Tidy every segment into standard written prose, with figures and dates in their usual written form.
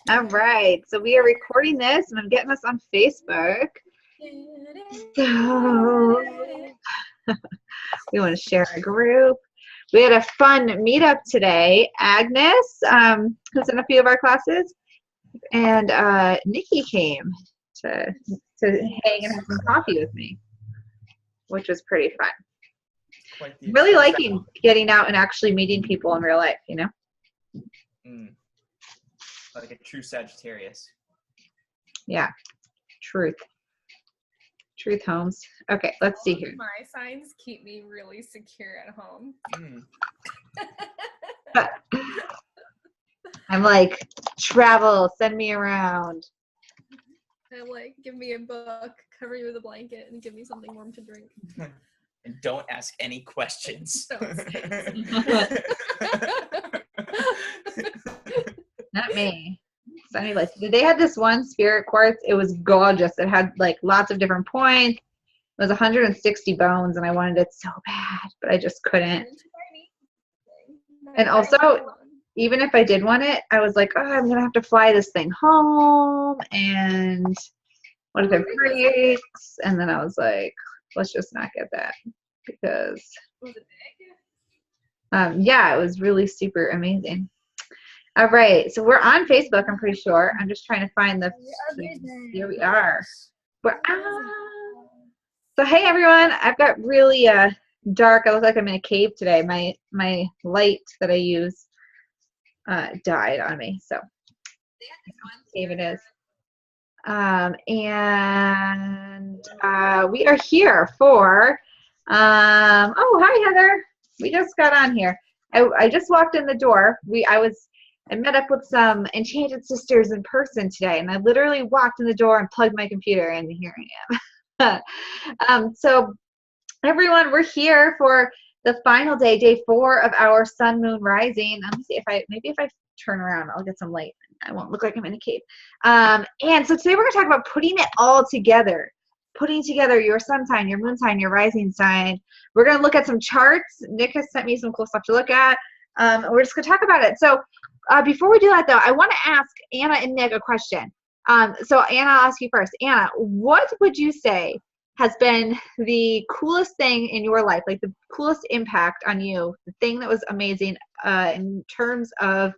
All right, so we are recording this and I'm getting this on Facebook. So we want to share a group. We had a fun meetup today. Agnes, who's in a few of our classes, and Nikki came to hang and have some coffee with me, which was pretty fun. Quite the Really liking getting out and actually meeting people in real life, you know? Like a true Sagittarius. Yeah, truth. Truth, Holmes. Okay, let's see here. My signs keep me really secure at home. I'm like, travel, send me around. I'm like, give me a book, cover you with a blanket, and give me something warm to drink. And don't ask any questions. Not me. Sunny Lights. They had this one spirit quartz. It was gorgeous. It had like lots of different points. It was 160 bones, and I wanted it so bad, but I just couldn't. And also, even if I did want it, I was like, oh, I'm going to have to fly this thing home, and what if it breaks? And then I was like, let's just not get that, because, Was it big? yeah, it was really super amazing. All right, so we're on Facebook, I'm pretty sure. I'm just trying to find the here we are. We're on. So hey everyone, I've got really dark. I look like I'm in a cave today. My light that I use died on me, so cave it is. And we are here for oh, hi Heather. We just got on here. I just walked in the door. I met up with some Enchanted Sisters in person today, and I literally walked in the door and plugged my computer in, and here I am. So everyone, we're here for the final day, day 4 of our sun moon rising. Let me see if I turn around, I'll get some light. I won't look like I'm in a cave. And so today we're gonna talk about putting it all together. Putting together your sun sign, your moon sign, your rising sign. We're gonna look at some charts. Nick has sent me some cool stuff to look at. We're just gonna talk about it. So before we do that though, I wanna ask Anna and Nick a question. So Anna, I'll ask you first. Anna, what would you say has been the coolest thing in your life, like the coolest impact on you, the thing that was amazing in terms of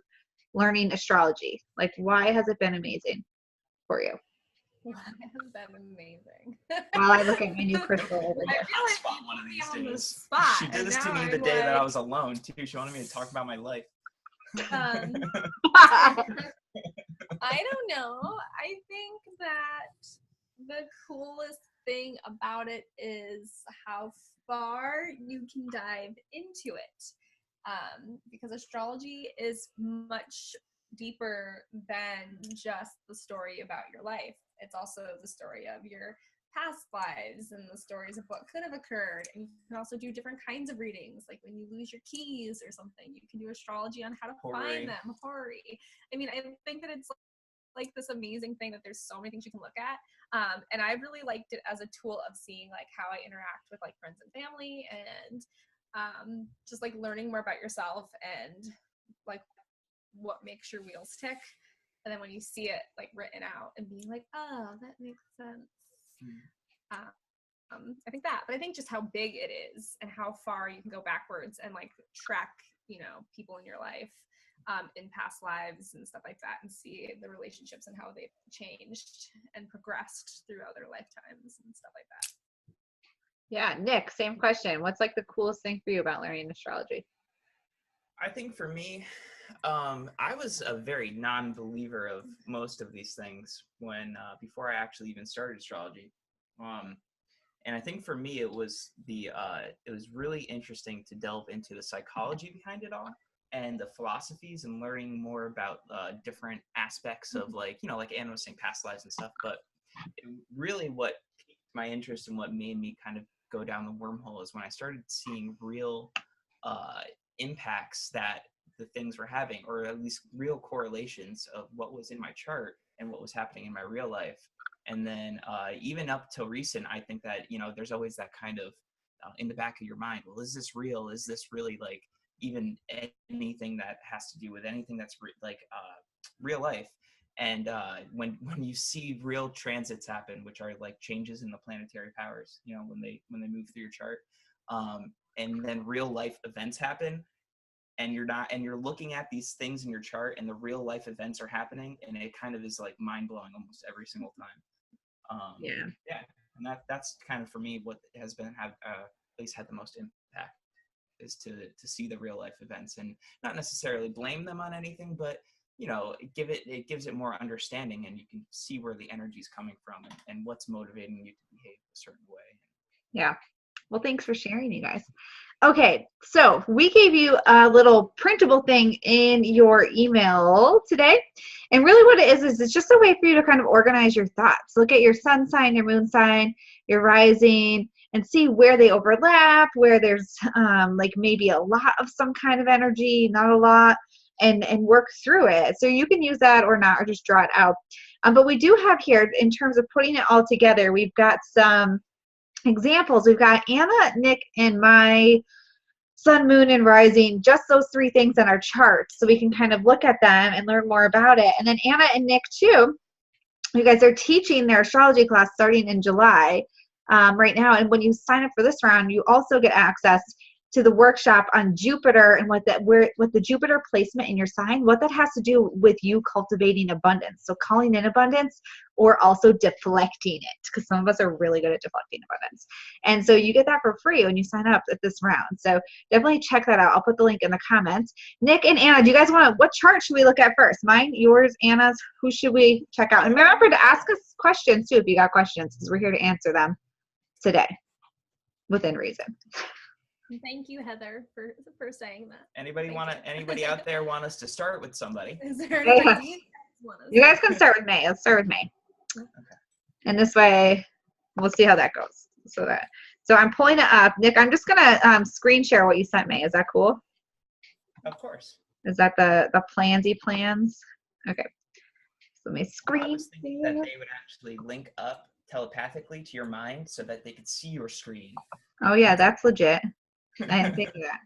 learning astrology? Like, why has it been amazing for you? Why has been amazing? While I look at my new crystal over I here. feel like Spot one of these on the days. spot, She did and this to now me the I'm day that I like- was alone too. She wanted me to talk about my life. I don't know. I think that the coolest thing about it is how far you can dive into it. Because astrology is much deeper than just the story about your life. It's also the story of your past lives and the stories of what could have occurred. And you can also do different kinds of readings, like when you lose your keys or something, you can do astrology on how to find them. Hori. I mean, I think that it's like this amazing thing that there's so many things you can look at. And I really liked it as a tool of seeing like how I interact with like friends and family, and just like learning more about yourself and like what makes your wheels tick. And then when you see it like written out and being like, oh, that makes sense. I think that, but I think just how big it is and how far you can go backwards and like track, people in your life in past lives and stuff like that, and see the relationships and how they've changed and progressed throughout their lifetimes and stuff like that. Yeah, Nick, same question. What's like the coolest thing for you about learning astrology? I think for me, I was a very non-believer of most of these things when before I actually even started astrology. And I think for me, it was really interesting to delve into the psychology behind it all and the philosophies and learning more about different aspects of like Anna was saying, past lives and stuff. But really what piqued my interest and what made me kind of go down the wormhole is when I started seeing real impacts that the things were having, or at least real correlations of what was in my chart and what was happening in my real life. And then even up till recent, I think that, there's always that kind of in the back of your mind, well, is this real? Is this really like even anything that has to do with anything that's real life? And when you see real transits happen, which are like changes in the planetary powers, you know, when they move through your chart, and then real life events happen, and you're looking at these things in your chart, and the real life events are happening, and it kind of is like mind blowing almost every single time. Yeah, and that's kind of for me what has been at least had the most impact, is to see the real life events and not necessarily blame them on anything, but you know, it gives it more understanding, and you can see where the energy is coming from, and what's motivating you to behave a certain way. Yeah. Well, thanks for sharing, you guys. Okay, so we gave you a little printable thing in your email today. And really what it is it's just a way for you to kind of organize your thoughts. Look at your sun sign, your moon sign, your rising, and see where they overlap, where there's like maybe a lot of some kind of energy, not a lot, and work through it. So you can use that or not, or just draw it out. But we do have here, in terms of putting it all together, we've got some examples. We've got Anna, Nick, and my sun, moon, and rising, just those 3 things on our chart, so we can kind of look at them and learn more about it. And then Anna and Nick too, you guys are teaching their astrology class starting in July right now. And when you sign up for this round, you also get access to the workshop on Jupiter and what the Jupiter placement in your sign, what that has to do with you cultivating abundance. So calling in abundance, or also deflecting it, because some of us are really good at deflecting abundance. And so you get that for free when you sign up at this round. So definitely check that out. I'll put the link in the comments. Nick and Anna, do you guys what chart should we look at first? Mine, yours, Anna's? Who should we check out? And remember to ask us questions too if you got questions, because we're here to answer them today within reason. Thank you, Heather, for saying that. Anybody out there want us to start with somebody? Is there anybody you guys can start with me. Let's start with me. Okay. And this way, we'll see how that goes. So I'm pulling it up. Nick, I'm just gonna screen share what you sent me. Is that cool? Of course. Is that the plans? Okay. So let me screen. I was thinking that they would actually link up telepathically to your mind so that they could see your screen. Oh yeah, that's legit. I didn't think of that.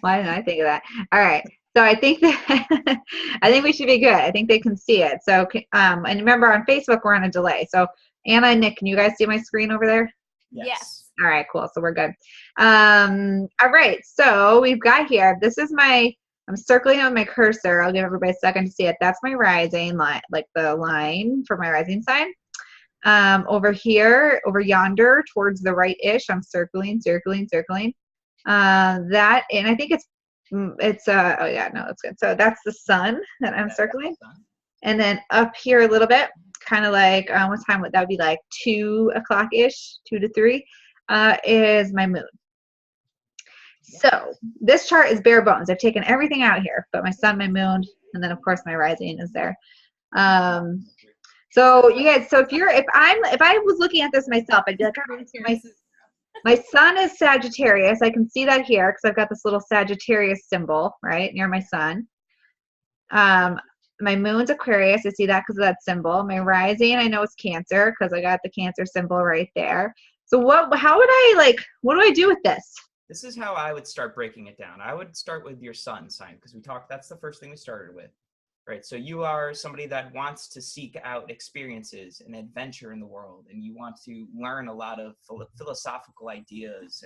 Why didn't I think of that? All right. So I think we should be good. I think they can see it. So and remember, on Facebook we're on a delay. So Anna and Nick, can you guys see my screen over there? Yes. All right, cool. So we're good. All right. So we've got here. This is I'm circling it with my cursor. I'll give everybody a second to see it. That's my rising line, like the line for my rising sign. Over here, over yonder, towards the right-ish, I'm circling. That, and I think oh yeah, no, that's good. So that's the sun that I'm circling. And then up here a little bit, kind of like, what time would that be, like 2 o'clock-ish, 2 to 3, is my moon. So this chart is bare bones. I've taken everything out here, but my sun, my moon, and then of course my rising is there. So you guys, so if I was looking at this myself, I'd be like, oh, my sun is Sagittarius. I can see that here because I've got this little Sagittarius symbol right near my sun. My moon's Aquarius. I see that because of that symbol. My rising, I know it's Cancer because I got the Cancer symbol right there. So what do I do with this? This is how I would start breaking it down. I would start with your sun sign, because that's the first thing we started with. Right, so you are somebody that wants to seek out experiences and adventure in the world, and you want to learn a lot of philosophical ideas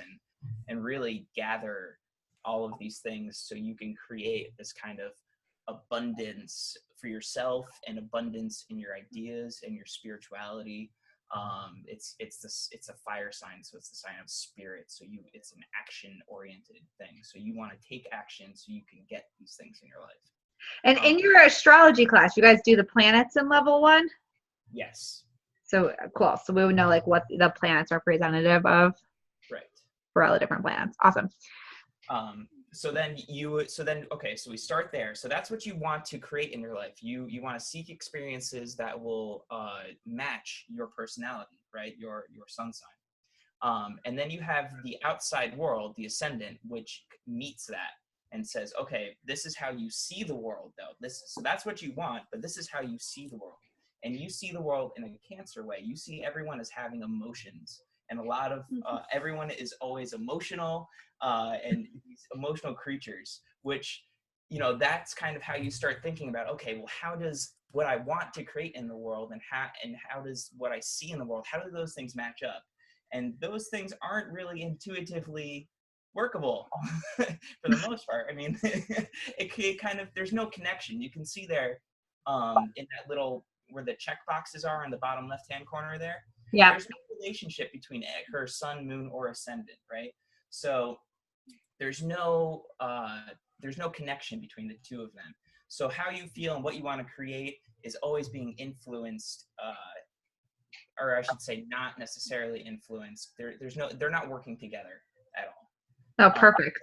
and really gather all of these things so you can create this kind of abundance for yourself and abundance in your ideas and your spirituality. It's a fire sign, so it's the sign of spirit. So it's an action-oriented thing. So you want to take action so you can get these things in your life. And in your astrology class, you guys do the planets in level 1? Yes. So cool. So we would know like what the planets are representative of. Right. For all the different planets. Awesome. So we start there. So that's what you want to create in your life. You want to seek experiences that will match your personality, right? Your sun sign. And then you have the outside world, the ascendant, which meets that and says, okay, this is how you see the world, though. So that's what you want, but this is how you see the world. And you see the world in a Cancer way. You see everyone as having emotions. And a lot of everyone is always emotional, and these emotional creatures, which that's kind of how you start thinking about, okay, well, how does what I want to create in the world and how does what I see in the world, how do those things match up? And those things aren't really intuitively workable for the most part. I mean, it kind of, there's no connection. You can see there in that little, where the check boxes are in the bottom left-hand corner there. Yeah. There's no relationship between her sun, moon, or ascendant, right? So there's no connection between the two of them. So how you feel and what you want to create is always being influenced, or I should say not necessarily influenced. They're not working together at all. Oh, perfect.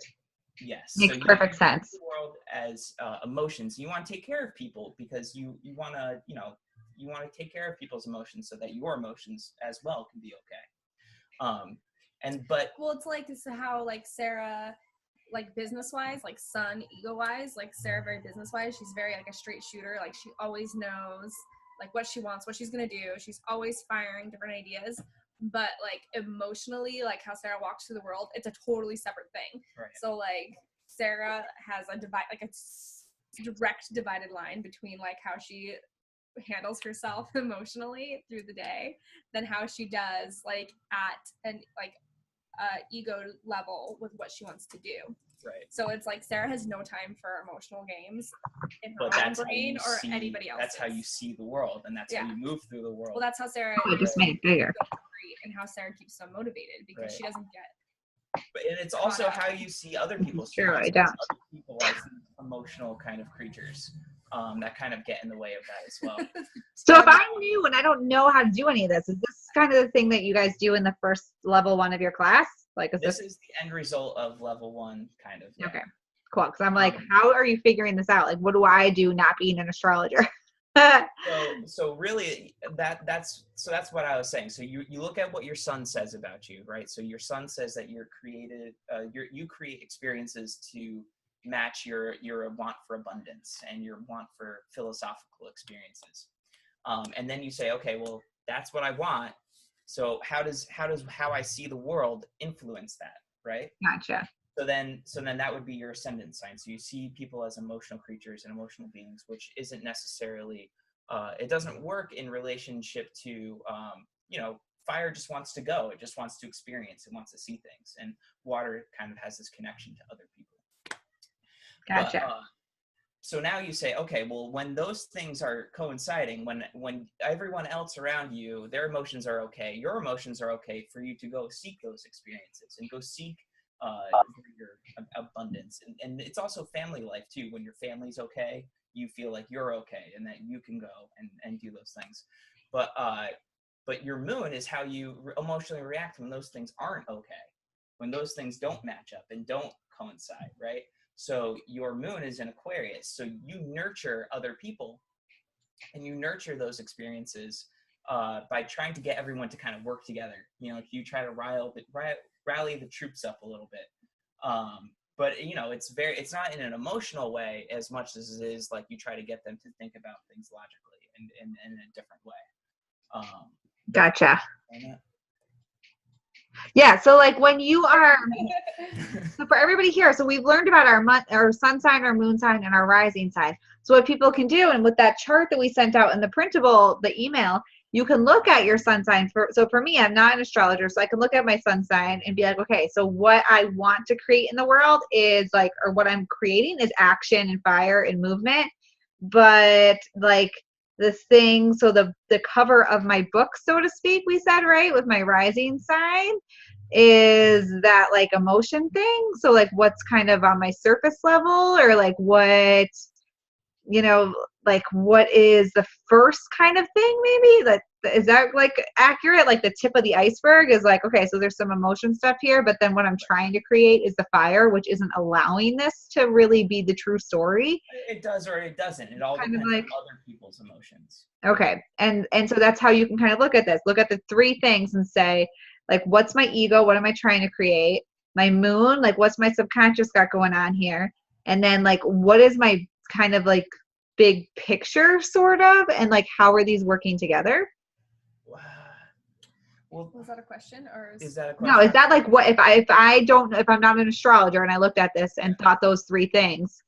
Yes. Makes so perfect sense. The world as emotions. You want to take care of people because you want to, you want to take care of people's emotions so that your emotions as well can be okay. Well, it's like, this is how, like, Sarah, like, business wise, like, sun, ego wise, like, Sarah, very business wise, she's very, like, a straight shooter. Like, she always knows, like, what she wants, what she's gonna do. She's always firing different ideas. But, like, emotionally, like how Sarah walks through the world, it's a totally separate thing. Right. So, like, Sarah has a direct divided line between, like, how she handles herself emotionally through the day than how she does, like, at an, like, ego level with what she wants to do. Right. So it's like Sarah has no time for emotional games in her but own brain or anybody else. That's how you see the world, and that's how you move through the world. Well, that's how Sarah. Oh, it just made it bigger. And how Sarah keeps so motivated because she doesn't get. And it's also how you see other people's. Sure, I don't. Other people are emotional kind of creatures that kind of get in the way of that as well. So if I'm new and I don't know how to do any of this, is this kind of the thing that you guys do in the first level 1 of your class? Like, this is the end result of level 1, kind of. Yeah. Okay, cool. Because I'm like, how are you figuring this out? Like, what do I do not being an astrologer? So really, that's what I was saying. So you look at what your sun says about you, right? So your sun says that you create experiences to match your want for abundance and your want for philosophical experiences. And then you say, okay, well, that's what I want. So how does how I see the world influence that, right? Gotcha. So then that would be your ascendant sign. So you see people as emotional creatures and emotional beings, which isn't necessarily, it doesn't work in relationship to, fire just wants to go. It just wants to experience. It wants to see things. And water kind of has this connection to other people. Gotcha. But, so now you say, okay, well, when those things are coinciding, when everyone else around you, their emotions are okay, your emotions are okay for you to go seek those experiences and go seek your abundance. And it's also family life too. When your family's okay, you feel like you're okay and that you can go and do those things. But your moon is how you emotionally react when those things aren't okay, when those things don't match up and don't coincide, right? So your moon is in Aquarius. So you nurture other people and you nurture those experiences by trying to get everyone to kind of work together. You try to rally the troops up a little bit. But it's not in an emotional way as much as it is like you try to get them to think about things logically and in a different way. Gotcha. Yeah, so like when you are, so for everybody here, so we've learned about our sun sign, our moon sign, and our rising sign. So what people can do, and with that chart that we sent out in the printable, the email, you can look at your sun sign. So for me, I'm not an astrologer, so I can look at my sun sign and be like, okay, so what I want to create in the world is like, or what I'm creating is action and fire and movement. But like the thing, so the cover of my book, so to speak, we said, right, with my rising sign, is that like emotion thing. So like what's kind of on my surface level, or like what, like what is the first kind of thing, maybe? Like, is that like accurate? Like the tip of the iceberg is like, okay, so there's some emotion stuff here, but then what I'm trying to create is the fire, which isn't allowing this to really be the true story. It does or it doesn't. It all depends on other people's emotions. Okay. And so that's how you can kind of look at this. Look at the 3 things and say, like, what's my ego? What am I trying to create? My moon, like, what's my subconscious got going on here? And then, like, what is my kind of, like, big picture, sort of? And, like, how are these working together? Well, was that a question, or is that a question? No, is that, like, what if I'm not an astrologer and I looked at this and thought those 3 things,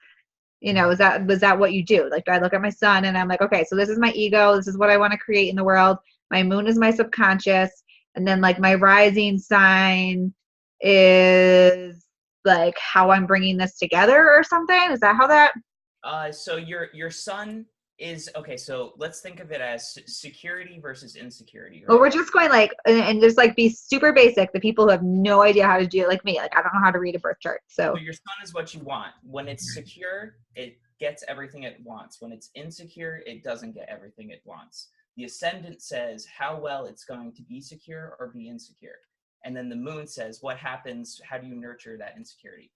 was that what you do? Like, do I look at my sun and I'm like, okay, so this is my ego. This is what I want to create in the world. My moon is my subconscious. And then like my rising sign is like how I'm bringing this together or something. Is that how that? So your sun is okay. So let's think of it as security versus insecurity. Right? Well, we're just going like, and just like be super basic. The people who have no idea how to do it, like me, like I don't know how to read a birth chart. So your sun is what you want. When it's secure, it gets everything it wants. When it's insecure, it doesn't get everything it wants. The ascendant says how well it's going to be secure or be insecure. And then the moon says what happens, how do you nurture that insecurity?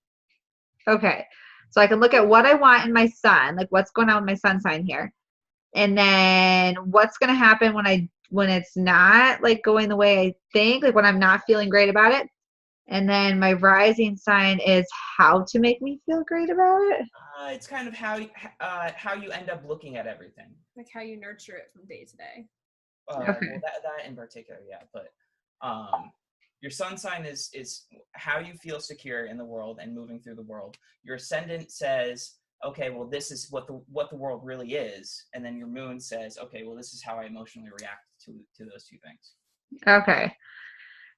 okay. So I can look at what I want in my sun, like what's going on with my sun sign here. And then what's going to happen when it's not like going the way I think, like when I'm not feeling great about it. And then my rising sign is how to make me feel great about it. It's kind of how you end up looking at everything. Like how you nurture it from day to day. Okay. Well, that in particular, yeah. But your sun sign is how you feel secure in the world and moving through the world. Your ascendant says, okay, well, this is what the world really is. And then your moon says, okay, well, this is how I emotionally react to those two things. Okay.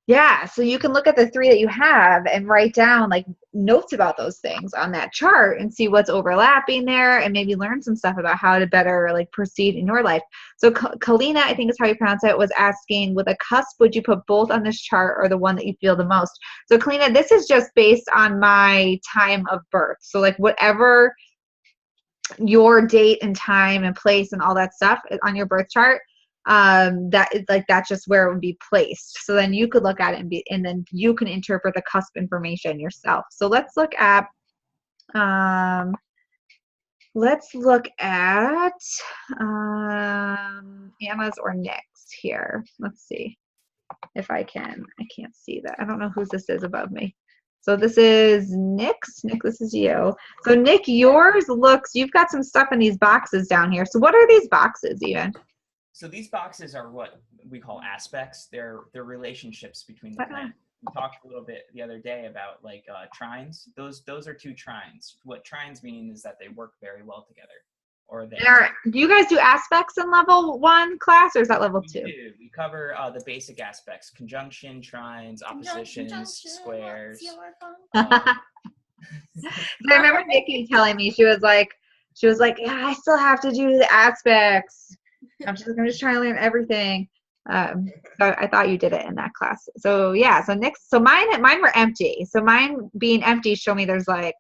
Yeah. So you can look at the 3 that you have and write down like notes about those things on that chart and see what's overlapping there and maybe learn some stuff about how to better like proceed in your life. So Kalina, I think is how you pronounce it, was asking, with a cusp, would you put both on this chart or the one that you feel the most? So Kalina, this is just based on my time of birth. So like whatever your date and time and place and all that stuff on your birth chart, that is like, that's just where it would be placed. So then you could look at it and then you can interpret the cusp information yourself. So let's look at Anna's or Nick's here. Let's see if I can't see that. I don't know whose this is above me. So this is Nick's. Nick, this is you. So Nick, yours looks, you've got some stuff in these boxes down here. So what are these boxes even? So these boxes are what we call aspects. They're relationships between the planets. We talked a little bit the other day about like trines. Those are 2 trines. What trines mean is that they work very well together. Or they. Do you guys do aspects in level 1 class, or is that level 2? We cover the basic aspects: conjunction, trines, oppositions, squares. I remember Nikki telling me, she was like, yeah, I still have to do the aspects. I'm just trying to learn everything. So I thought you did it in that class. So yeah, so next, so mine were empty. So mine being empty show me there's like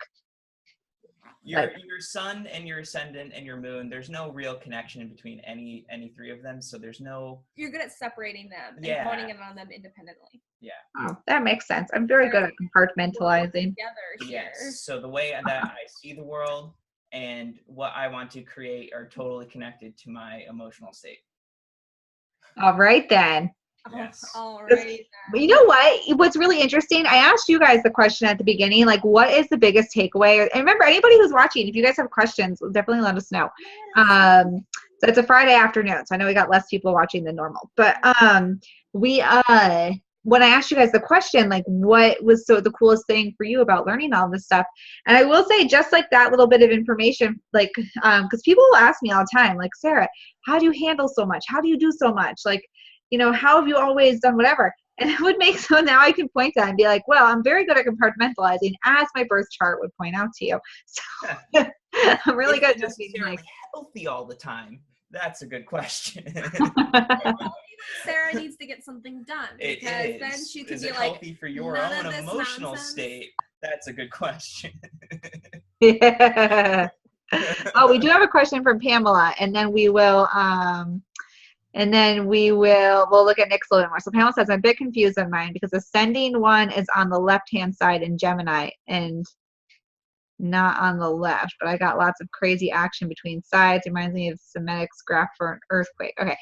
your sun and your ascendant and your moon. There's no real connection between any 3 of them. So there's no. You're good at separating them and honing in on them independently. Yeah. Oh, that makes sense. I'm very good at compartmentalizing. Together here. Yes. So the way that I see the world and what I want to create are totally connected to my emotional state. All right then. Yes. All right. But you know what? What's really interesting, I asked you guys the question at the beginning, like what is the biggest takeaway? And remember, anybody who's watching, if you guys have questions, definitely let us know. So it's a Friday afternoon, so I know we got less people watching than normal. But when I asked you guys the question, like what was the coolest thing for you about learning all this stuff? And I will say, just like that little bit of information, like, because people will ask me all the time, like, Sarah, how do you handle so much? How do you do so much? Like, how have you always done whatever? And it would make, so now I can point to that and be like, well, I'm very good at compartmentalizing, as my birth chart would point out to you. So I'm really good at just being like healthy all the time. That's a good question. Sarah needs to get something done, because then she could be like, healthy for your own emotional state? That's a good question. Yeah. Oh, we do have a question from Pamela, and then we will we'll look at Nick's a little bit more. So Pamela says, I'm a bit confused on mine because ascending one is on the left hand side in Gemini and not on the left, but I got lots of crazy action between sides. It reminds me of Semitic's graph for an earthquake. Okay,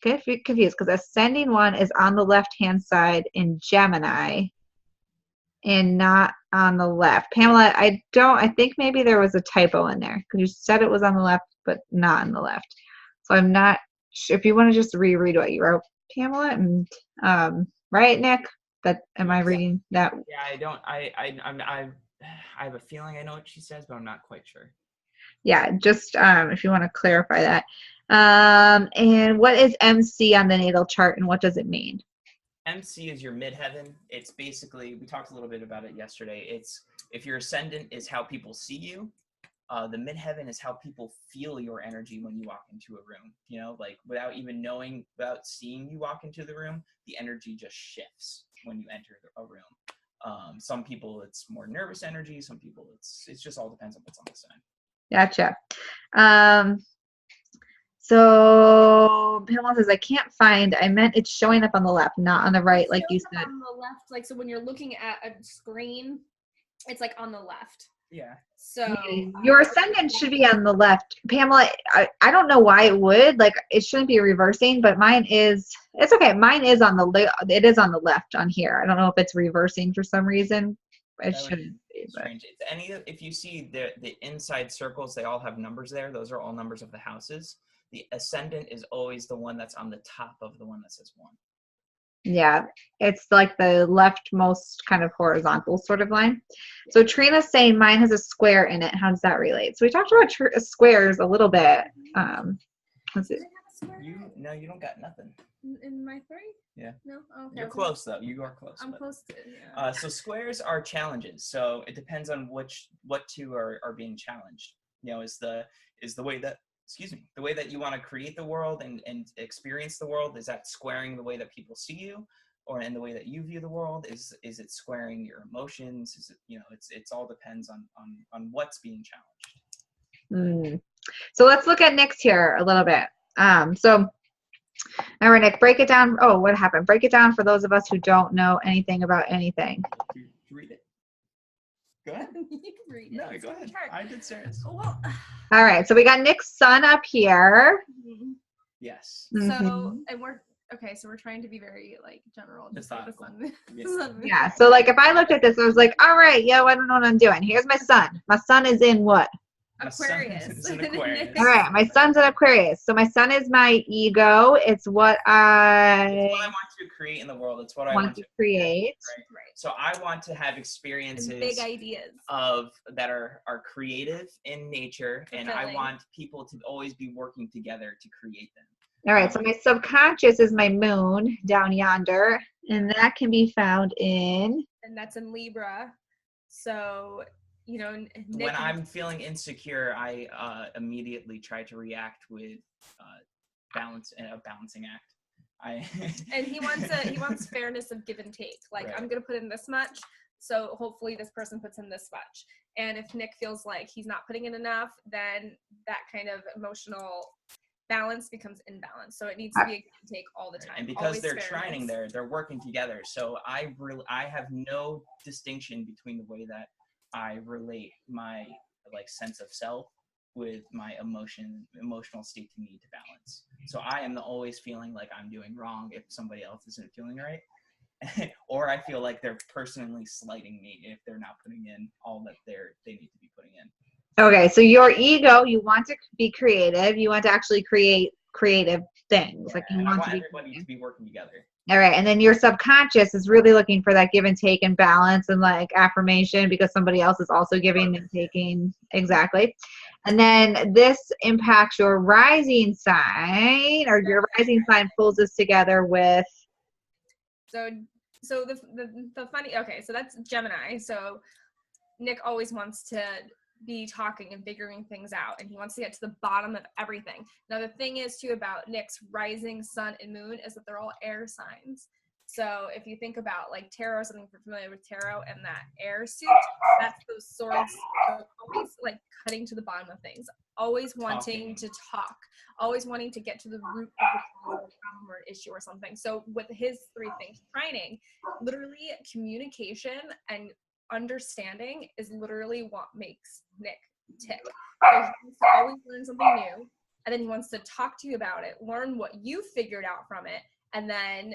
get confused because ascending one is on the left hand side in Gemini and not on the left. Pamela, I think maybe there was a typo in there because you said it was on the left but not on the left. So I'm not sure if you want to just reread what you wrote, Pamela, and right, Nick? Am I reading that? Yeah, I have a feeling I know what she says, but I'm not quite sure. Yeah, just if you want to clarify that. And what is MC on the natal chart and what does it mean? MC is your midheaven. It's basically, we talked a little bit about it yesterday. It's if your ascendant is how people see you, the midheaven is how people feel your energy when you walk into a room. You know, like without even knowing, without seeing you walk into the room, the energy just shifts when you enter a room. Some people it's more nervous energy. Some people it's just all depends on what's on the side. Gotcha. So Pamela says, I can't find, I meant it's showing up on the left, not on the right, like you said. On the left, like, so when you're looking at a screen, it's like on the left. Yeah. So Your ascendant should be on the left. Pamela, I don't know why it would, like it shouldn't be reversing, but mine is, it's okay. Mine is on the, it is on the left on here. I don't know if it's reversing for some reason. It shouldn't be. Strange. If you see the inside circles, they all have numbers there. Those are all numbers of the houses. The ascendant is always the one that's on the top of the one that says 1. Yeah, it's like the leftmost kind of horizontal sort of line. So Trina's saying mine has a square in it. How does that relate? So we talked about squares a little bit. Let's see. No, you don't got nothing. In my 3? Yeah. No? Oh, okay. You're close, though. You are close. I'm close to it, yeah. So squares are challenges. So it depends on what two are being challenged. You know, is the way that, the way that you want to create the world and experience the world, is that squaring the way that people see you, or in the way that you view the world? Is it squaring your emotions? Is it, you know, it's all depends on what's being challenged. So let's look at Nick's here a little bit. So all right, Nick, break it down. Oh, what happened? Break it down for those of us who don't know anything about anything. Read it. Go ahead. You can read it. No, go ahead. I did Sarah's. Oh, well. All right, so we got Nick's sun up here. Yes. So, and so we're trying to be very like general. Just like the sun. Yeah, so like if I looked at this, I was like, all right, yo, I don't know what I'm doing. Here's my sun. My sun is in what? Aquarius. All right, my sun's in Aquarius. So my sun is my ego. It's what I want to create in the world. It's what I want to create. Right. So I want to have experiences, and big ideas that are creative in nature, and I want people to always be working together to create them. All right, so my subconscious is my moon down yonder, and that can be found in. And that's in Libra. So, you know, when I'm feeling insecure, I immediately try to react with a balancing act. And he wants fairness of give and take. Like, right. I'm gonna put in this much, so hopefully this person puts in this much. And if Nick feels like he's not putting in enough, then that kind of emotional balance becomes imbalance. So it needs to be a give and take all the time. And because always they're trying, they're working together. So I have no distinction between the way that I relate my sense of self with my emotional state to need to balance. So I am always feeling like I'm doing wrong if somebody else isn't feeling right. Or I feel like they're personally slighting me if they're not putting in all that they need to be putting in. Okay, so your ego, you want to be creative. You want to actually create creative things. Yeah, like you want everybody to be working together. All right, and then your subconscious is really looking for that give and take and balance and like affirmation because somebody else is also giving and taking. Exactly. And then this impacts your rising sign, or your rising sign pulls us together with. So the funny, okay, so that's Gemini. So Nick always wants to be talking and figuring things out, and he wants to get to the bottom of everything. Now the thing is too about Nick's rising sun and moon is that they're all air signs. So if you think about like tarot, something if you're familiar with tarot, and that air suit, that's those swords. So always like cutting to the bottom of things, always wanting to talk, always wanting to get to the root of the problem or an issue or something. So with his 3 things training, literally communication and understanding is literally what makes Nick tick. So he wants to always learn something new, and then he wants to talk to you about it, learn what you figured out from it, and then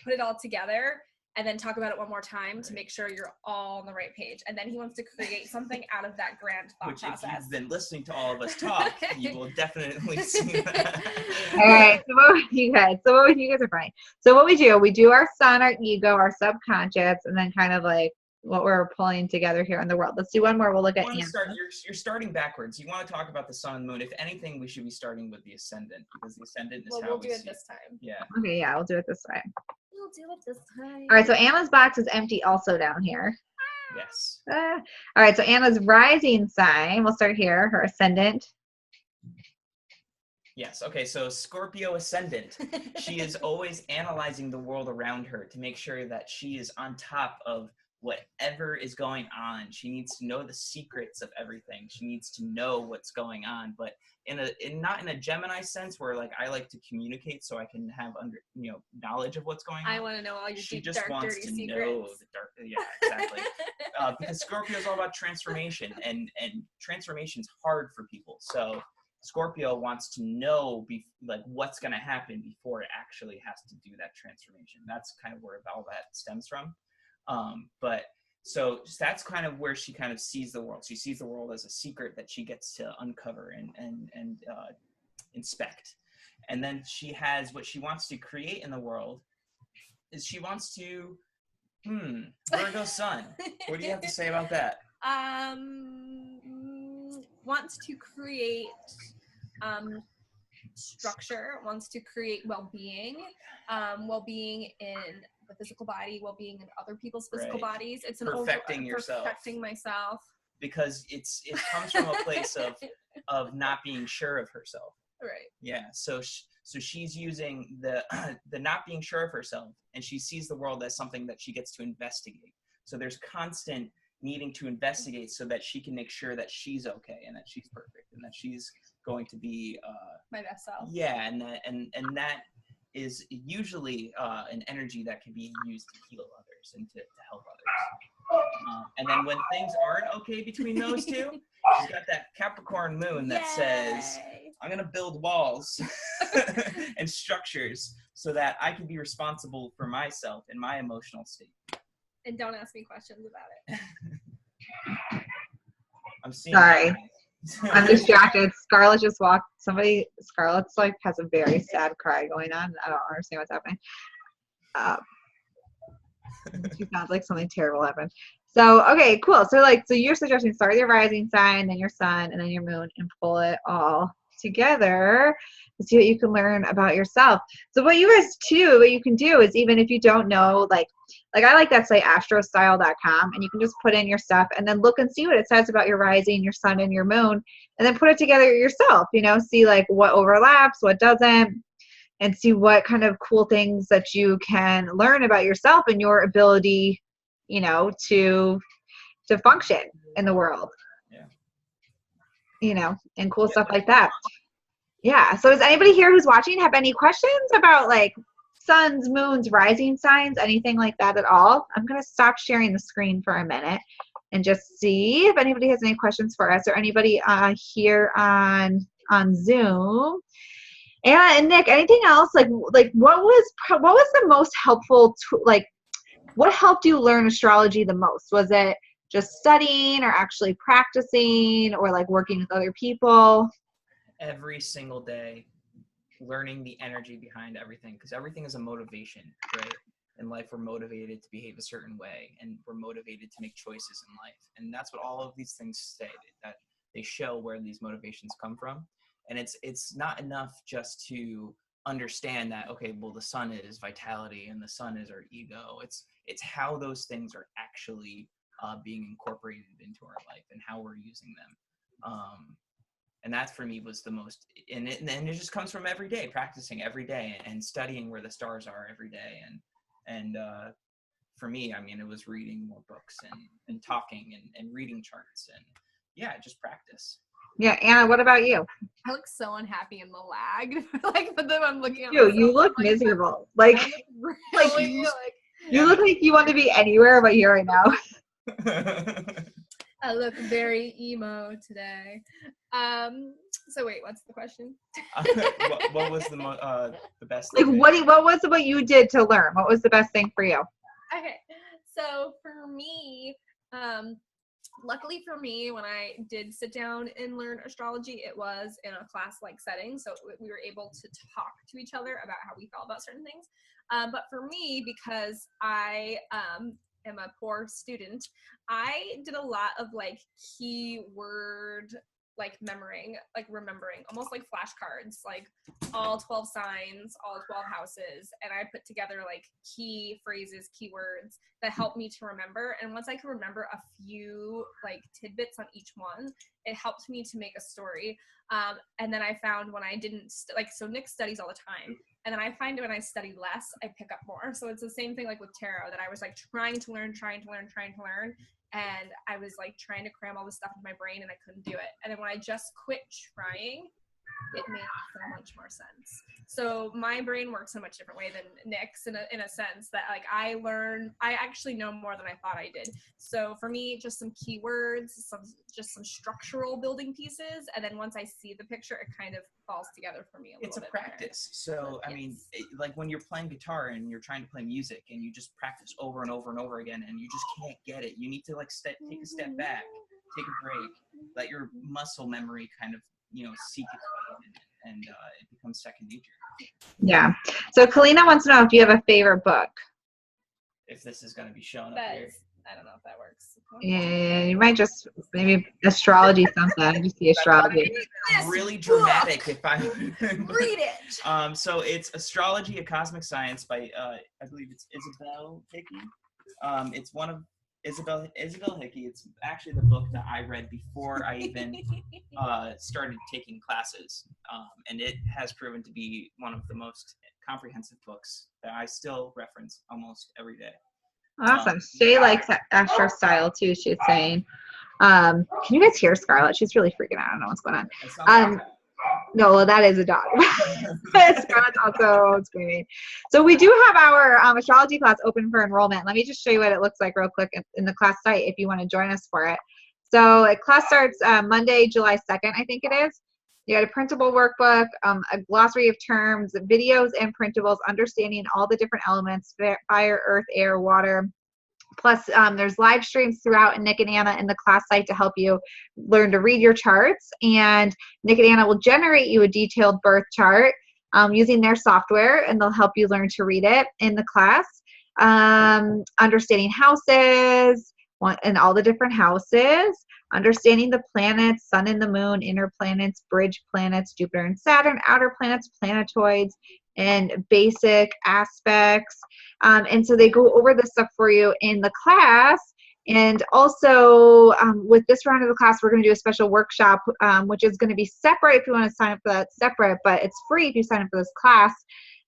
put it all together, and then talk about it one more time to make sure you're all on the right page. And then he wants to create something out of that grand thought process. If you've been listening to all of us talk, you will definitely see that. All right, you guys are fine. So what we do our sun, our ego, our subconscious, and then kind of like what we're pulling together here in the world. Let's do one more. We'll look You at want to Anna. start, you're starting backwards. You want to talk about the sun and moon. If anything, we should be starting with the ascendant, because the ascendant is Well, how we'll we do it see this time. Yeah. Okay, yeah, we'll do it this way. We'll do it this time. All right, so Anna's box is empty also down here. Yes. All right, so Anna's rising sign, we'll start here, her ascendant. Yes. Okay. So Scorpio ascendant. She is always analyzing the world around her to make sure that she is on top of whatever is going on. She needs to know the secrets of everything. She needs to know what's going on, but not in a Gemini sense where like I like to communicate so I can have knowledge of what's going on. I want to know all your She deep, just dark, wants dirty to secrets. know the dark. Yeah, exactly. Because Scorpio is all about transformation, and transformation's hard for people. So Scorpio wants to know like what's going to happen before it actually has to do that transformation. That's kind of where all that stems from. But so that's kind of where she kind of sees the world. She sees the world as a secret that she gets to uncover and inspect. And then she has what she wants to create in the world is she wants to, Virgo sun. What do you have to say about that? Wants to create structure, wants to create well-being, well-being in the physical body, well-being in other people's physical bodies. It's an perfecting yourself. Perfecting myself. Because it comes from a place of not being sure of herself. Right. Yeah. So she's using the not being sure of herself, and she sees the world as something that she gets to investigate. So there's constant needing to investigate so that she can make sure that she's okay and that she's perfect and that she's going to be my best self. Yeah, and that is usually an energy that can be used to heal others and to help others. And then when things aren't okay between those two, she's got that Capricorn moon that says, I'm going to build walls and structures so that I can be responsible for myself and my emotional state. And don't ask me questions about it. I'm seeing. Sorry. I'm distracted. Scarlett just walked. Scarlett's like has a very sad cry going on. I don't understand what's happening. She sounds like something terrible happened. So, okay, cool. So you're suggesting start with your rising sign, then your sun, and then your moon, and pull it all together to see what you can learn about yourself. So what you can do is, even if you don't know, like I like that site astrostyle.com, and you can just put in your stuff and then look and see what it says about your rising, your sun, and your moon, and then put it together yourself, see like what overlaps, what doesn't, and see what kind of cool things that you can learn about yourself and your ability, to function in the world. And cool stuff like that. Yeah. So does anybody here who's watching have any questions about like suns, moons, rising signs, anything like that at all? I'm going to stop sharing the screen for a minute and just see if anybody has any questions for us, or anybody here on Zoom. And Nick, anything else? Like what was the most helpful what helped you learn astrology the most? Was it just studying, or actually practicing, or like working with other people? Every single day, learning the energy behind everything, because everything is a motivation, right? In life, we're motivated to behave a certain way, and we're motivated to make choices in life. And that's what all of these things say, that they show where these motivations come from. And it's not enough just to understand that, okay, well, the sun is vitality and the sun is our ego. It's how those things are actually being incorporated into our life and how we're using them. And that for me was the most, and it just comes from every day, practicing every day and studying where the stars are every day. And for me, I mean, it was reading more books and talking and reading charts, and just practice. Yeah, Anna, what about you? I look so unhappy in the lag. But then I'm looking at you look miserable. You look like you want to be anywhere but here right now. I look very emo today. So wait, what's the question? What was the best like thing? What was what you did to learn? What was the best thing for you? Okay, so for me, luckily for me, when I did sit down and learn astrology, it was in a class-like setting, so we were able to talk to each other about how we felt about certain things. But for me, because I am a poor student, I did a lot of like keyword like remembering, almost like flashcards, like all 12 signs, all 12 houses, and I put together like key phrases, keywords that helped me to remember. And once I could remember a few like tidbits on each one, it helped me to make a story. And then I found when I didn't so Nick studies all the time, and then I find when I study less, I pick up more. So it's the same thing like with tarot, that I was like trying to learn, and I was like trying to cram all this stuff into my brain, and I couldn't do it. And then when I just quit trying, it made so much more sense. So my brain works in a much different way than Nick's in a sense that like I actually know more than I thought I did. So for me, just some keywords, some structural building pieces, and then once I see the picture, it kind of falls together for me a little bit. It's a practice. So I mean, like when you're playing guitar and you're trying to play music and you just practice over and over and over again and you just can't get it, you need to like take a step back, take a break, let your muscle memory kind of seek its way and it becomes second nature. Yeah. So Kalina wants to know if you have a favorite book. If this is going to be shown up here. I don't know if that works. Yeah, you might just maybe astrology something. You see astrology. Really dramatic if I read it. So it's Astrology, a Cosmic Science by I believe it's Isabel Hickey. It's one of Isabel Hickey. It's actually the book that I read before I even started taking classes, and it has proven to be one of the most comprehensive books that I still reference almost every day. Awesome. Shay likes Astro style too, she's saying. Can you guys hear Scarlett? She's really freaking out. I don't know what's going on. No, well, that is a dog. Scarlett's also screaming. So we do have our astrology class open for enrollment. Let me just show you what it looks like real quick in the class site if you want to join us for it. So class starts Monday, July 2nd, I think it is. You got a printable workbook, a glossary of terms, videos and printables, understanding all the different elements, fire, earth, air, water. Plus, there's live streams throughout, and Nick and Anna in the class site to help you learn to read your charts. And Nick and Anna will generate you a detailed birth chart using their software, and they'll help you learn to read it in the class. Understanding houses and all the different houses. Understanding the planets, sun and the moon, inner planets, bridge planets, Jupiter and Saturn, outer planets, planetoids, and basic aspects. And so they go over this stuff for you in the class. And also with this round of the class, we're going to do a special workshop, which is going to be separate if you want to sign up for that separate, but it's free if you sign up for this class.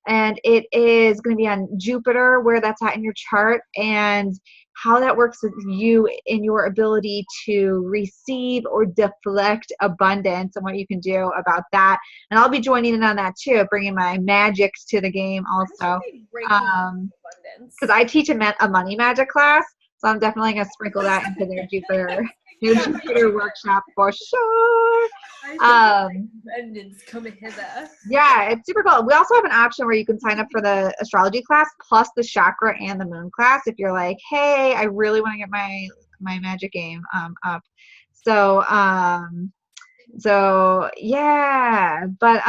And it is going to be on Jupiter, where that's at in your chart, and how that works with you in your ability to receive or deflect abundance and what you can do about that. And I'll be joining in on that too, bringing my magics to the game also. Because I teach a money magic class, so I'm definitely going to sprinkle that into their Jupiter workshop for sure. Abundance coming hither. Yeah, it's super cool. We also have an option where you can sign up for the astrology class plus the chakra and the moon class if you're like, hey, I really want to get my magic game up. So yeah, but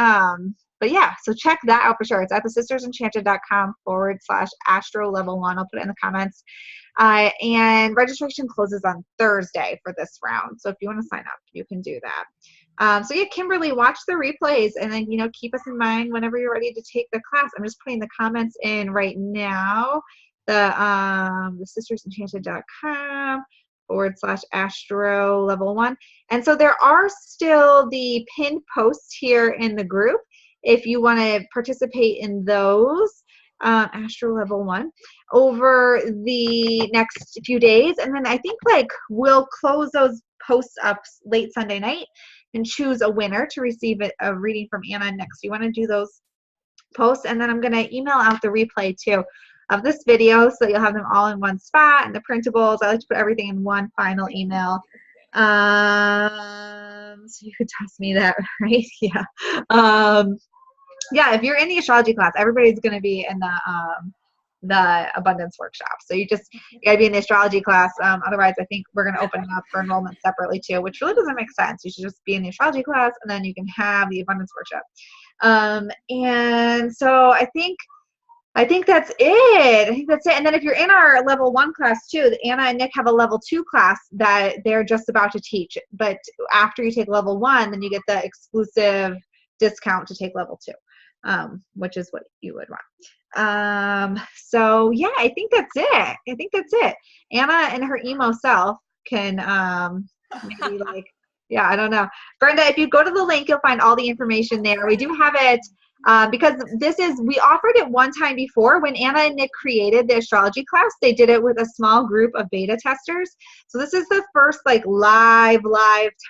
yeah, so check that out for sure. It's at thesistersenchanted.com/astro level 1. I'll put it in the comments. And registration closes on Thursday for this round. So if you want to sign up, you can do that. So yeah, Kimberly, watch the replays and then, keep us in mind whenever you're ready to take the class. I'm just putting the comments in right now. The thesistersenchanted.com/astro level 1. And so there are still the pinned posts here in the group if you want to participate in those. Astro level 1 over the next few days, and then I think we'll close those posts up late Sunday night and choose a winner to receive a reading from Anna next. You want to do those posts, and then I'm going to email out the replay too of this video so you'll have them all in one spot, and the printables. I like to put everything in one final email. So you could toss me that, right? Yeah. Yeah, if you're in the astrology class, everybody's going to be in the abundance workshop. So you got to be in the astrology class. Otherwise, I think we're going to open it up for enrollment separately too, which really doesn't make sense. You should just be in the astrology class, and then you can have the abundance workshop. And so I think I think that's it. I think that's it. And then if you're in our level 1 class too, Anna and Nick have a level 2 class that they're just about to teach. But after you take level 1, then you get the exclusive discount to take level 2, which is what you would want. So yeah, I think that's it. Anna and her emo self can maybe like, yeah, I don't know. Brenda, if you go to the link, you'll find all the information there. We do have it because we offered it one time before when Anna and Nick created the astrology class. They did it with a small group of beta testers. So this is the first like live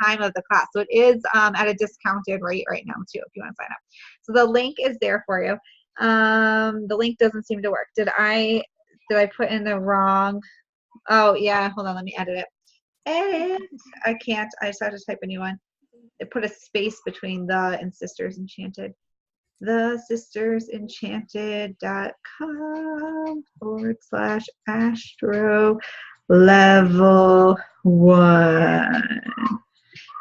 time of the class. So it is at a discounted rate right now too, if you want to sign up. So the link is there for you. The link doesn't seem to work. Did I put in the wrong? Oh yeah, hold on, let me edit it. And I can't. I just have to type a new one. It put a space between the and Sisters Enchanted. thesistersenchanted.com/astro level 1.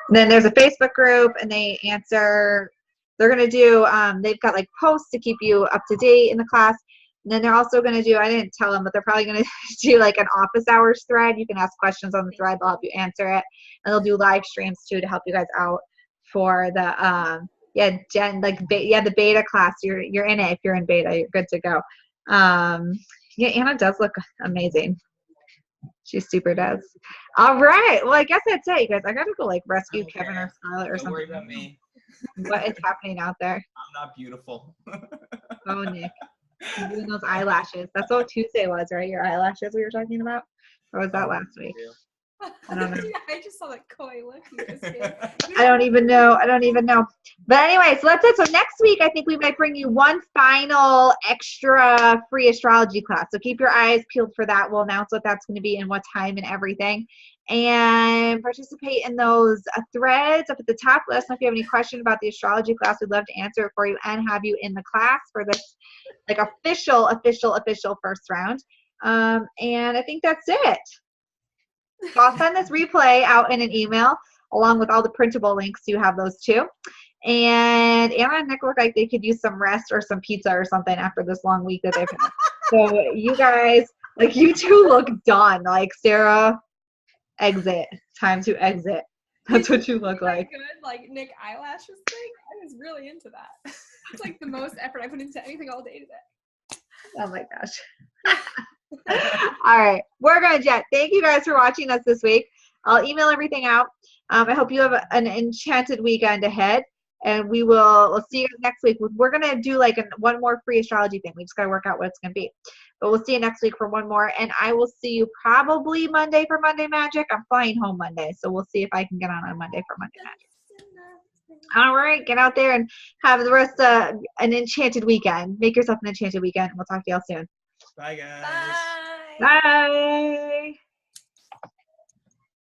Then there's a Facebook group, and they answer. They're gonna do. They've got like posts to keep you up to date in the class. And then they're also going to do, I didn't tell them, but they're probably going to do like an office hours thread. You can ask questions on the thread. They'll help you answer it. And they'll do live streams too to help you guys out for the, the beta class. You're in it. If you're in beta, you're good to go. Yeah, Anna does look amazing. She super does. All right. Well, I guess that's it, you guys. I got to go like rescue Kevin or Scarlett or Don't something. worry about me. What is happening out there? I'm not beautiful. Oh, Nick. Doing those eyelashes. That's what Tuesday was, right? Your eyelashes we were talking about? Or was that last week? I don't know. Yeah, I just saw that coy look you just gave. I don't even know. But anyway, so that's it. So next week, I think we might bring you one final extra free astrology class. So keep your eyes peeled for that. We'll announce what that's going to be and what time and everything. And participate in those threads up at the top. Let us know if you have any question about the astrology class. We'd love to answer it for you and have you in the class for this like official first round. And I think that's it. So I'll send this replay out in an email along with all the printable links. You have those too. And Anna and Nick look like they could use some rest or some pizza or something after this long week that they've had. So you guys, like you two look done. Like Sarah, exit. Time to exit. That's what you look like. Good, like Nick eyelashes thing. I was really into that. It's like the most effort I put into anything all day today. Oh my gosh. All right, we're gonna jet. Thank you guys for watching us this week. I'll email everything out. I hope you have an enchanted weekend ahead, and we'll see you next week. We're gonna do like one more free astrology thing. We just gotta work out what it's gonna be, but we'll see you next week for one more. And I will see you probably Monday for Monday Magic. I'm flying home Monday, so we'll see if I can get on Monday for Monday Magic. All right, get out there and have the rest of an enchanted weekend. Make yourself an enchanted weekend, and we'll talk to y'all soon. Bye, guys. Bye. Bye.